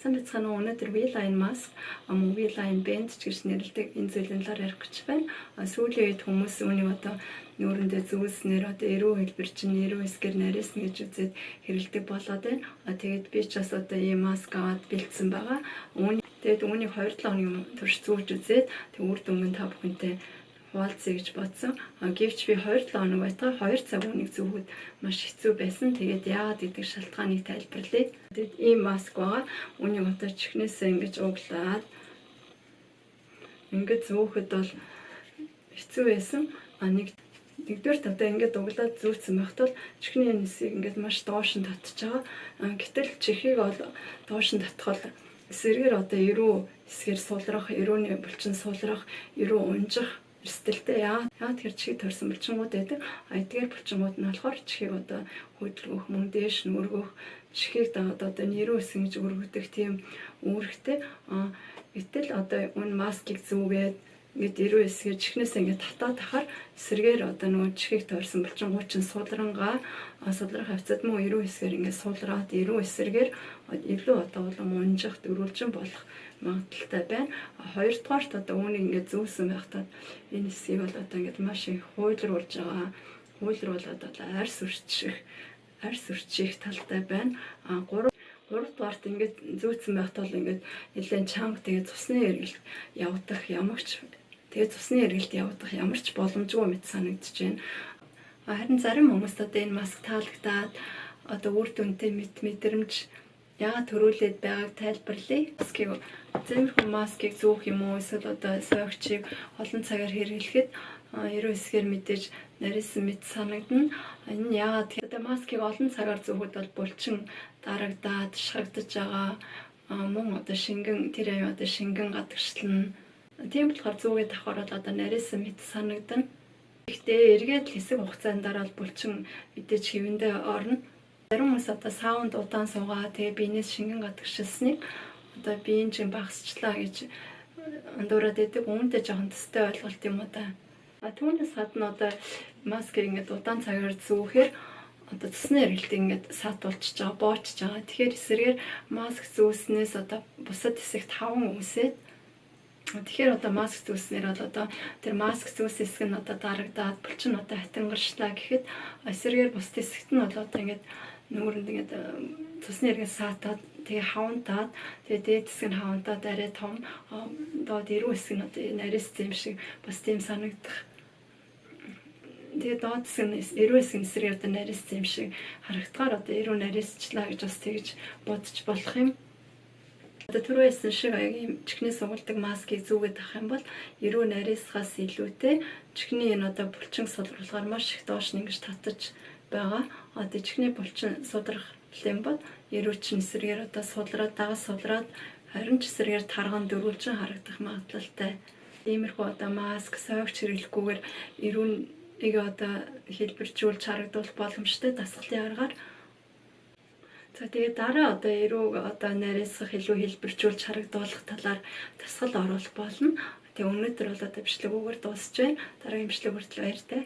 Санаа цаана өнөөдөр V-line mask мөн V-line band ч гэж нэрлэдэг энэ зүйлийн талаар ярих гэж байна. Сүүлийн үед хүмүүс үүнийг одоо нүүрэндээ зүүснээр одоо эрүү хэлбэр чинь эрүү эсгээр нарийнсан гэж үзээд хэрэлдэг болоод байна. Тэгээд би ч бас одоо ийм маск аваад бэлдсэн байгаа. Тэгээд үүнийг 2-7 хоногийн турш зүүж үзээд тэг үр дүнг та бүхэнтэй хуваалцъя гэж бодсон. Гэвч би 2-7 хоног байтугай 2 цаг үнийг зүүхэд маш хэцүү байсан. Тэгээд яагаад гэдэг шалтгааныг тайлбарлая. Тэгээд ийм маск байгаа. Үүнийг одоо чихнээсээ ингэж углаад ингэж зүүхэд бол хэцүү байсан. Нэгдүгээр одоо ингээд углаад зүүцсэн байхад бол чихний нисийг ингээд маш доош нь татж байгаа. Гэтэл чихийг бол доош нь татхал эсрэгээр одоо эрүү хэсгээр сулрах, эрүүний булчин сулрах, эрүү унжих эрсдэлтэй яагаад тэр чихийг төрсэн булчингууд байдаг. Эдгээр булчингууд нь болохоор чихийг одоо хөдөлгөх, мөн дээш нь өргөх, чихийг одоо нэрүү хэсэг гэж өргөдөг тийм үүрэгтэй. Гэтэл одоо энэ маскыг зүүгээд ингээд эрүү хэсгээр чихнээс ингээд татаад тахаар эсрэгээр одоо нөгөө чихийг тойрсон булчингууд чинь сулрах хавцад мөн эрүү хэсгээр ингээд сулраад эрүү эсрэгээр илүү одоо улам унжих, дөрвөлжин болох магадaltaй байна. Хоёрдугаарт одоо үүнийг ингээд зүүсэн байхдаа энэ хэсгийг бол одоо ингээд маш их хуйлруулж байгаа. Хуйлруулад одоо арьс үрчих талтай байна. Гуравдугаарт ингээд зүүцсэн байхдаа бол ингээд нэлээд чанга тэгээд цусны эргэлт явагдах ямар ч боломжгүй мэт санагдаж байна. Харин зарим хүмүүст одоо энэ маск таалагдаад одоо үр дүнтэй мэдрэмж яагаад төрүүлээд байгааг тайлбарлая. Зэмэрхэн маскыг зүүх юм уу эсвэл одоо сойгчийг олон цагаар хэрэглэхэд эрүү хэсгээр мэдээж нарийнсан мэт санагдана. Энэ яагаад одоо маскыг олон цагаар зүүхэд бол булчин дарагдаад шахагдаж байгаа. Мөн одоо тэр аюу одоо шингэн гадагшлна. Тийм болохоор зүүгээд авахар бол одоо нарийнсан мэт санагдана. Гэхдээ эргээд хэсэг хугацаанд дараа булчин мэдээж хэвэндээ орно. Зарим хүмүүс одоо саунд удаан суугаа тэгээ биенээс шингэн гадагшилсныг одоо биеийн чинь багасчлаа гэж андуураад байдаг. Үүнтэй жоохон төстэй ойлголт юм уу та. Түүнээс гадна одоо маскыг ингээд удаан цагаар зүүхээр одоо цусны эргэлтийг ингээд саатуулчихж байгаа, боочж байгаа. Тэгэхээр эсрэгээр маск зүүснээс одоо бусад хэсэгт хаван үсээд тэгэхээр одоо маск зүүснээр бол одоо тэр маск зүүс хэсэг нь одоо дарагдаад булчин одоо хатангарчлаа гэхэд эсрэгээр бусад хэсэгт нь бол одоо ингээд нүүрэнд ингээд цусны эргэл саатаад тэгээ хавантаад тэгээ дээд хэсэг нь хавантаад арай том доод эрүү хэсэг нь одоо нарийнсан юм шиг бас тийм санагдах. Тэгээ доод хэсэг нь эрүү хэсэг нь эсрэгээр одоо нарийнсан юм шиг харагдахаар одоо эрүү нарийнсчлаа гэж бас тэгж бодож болох юм. Одоо түрүүсэн шиг ийм чихнээс угалдаг маскыг зүүгээд авах юм бол эрүү нарийнсгаас илүүтэй чихний энэ одоо булчин сулруулахаар маш их доош нь ингэж татаж байгаа. Одоо чихний булчин судрах юм бол эрүү чин эсрэгээр одоо дагас сулраад харин ч эсрэгээр тарган дөрвөлжин харагдах магадлалтай. Иймэрхүү одоо маск сойгч хэрэглэхгүйгээр эрүүнийг одоо хэлбэржүүлж харагдуулах боломжтой дасгалын аргаар. За тэгээд дараа одоо эрүүг одоо нарийнсах илүү хэлбэржүүлж харагдуулах талаар дасгал оруулах болно. Тэгээ өнөөдөр бол одоо бичлэг үгээр дуусч байна. Дараагийн бичлэг хүртэл баяртай.